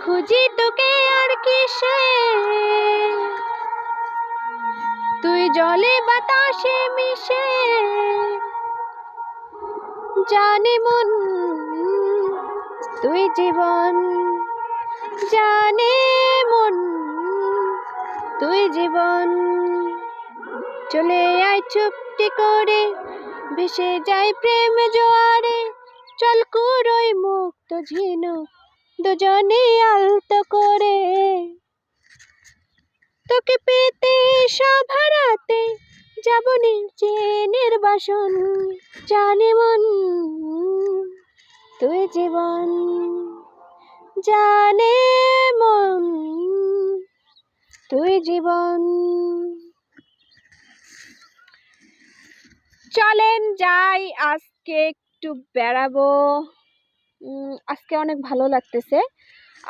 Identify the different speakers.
Speaker 1: খুঁজি তোকে আর কিসে, তুই জলে বাতাসে মিশে। জানে মন তুই জীবন, জানে মন তুই জীবন। চলে আয় চুপটি করে, ভেসে যায় প্রেম জোয়ারে। চল কুড়োই মুক্ত ঝিনুক দুজনে আলতো করে। তোকে পেতে সব হারাতে যাব নিচে নির্বাসন। জানে মন তুই জীবন, জানে মন তুই জীবন। চলেন যাই, আজকে একটু বেড়াবো। আজকে অনেক ভালো লাগতেছে।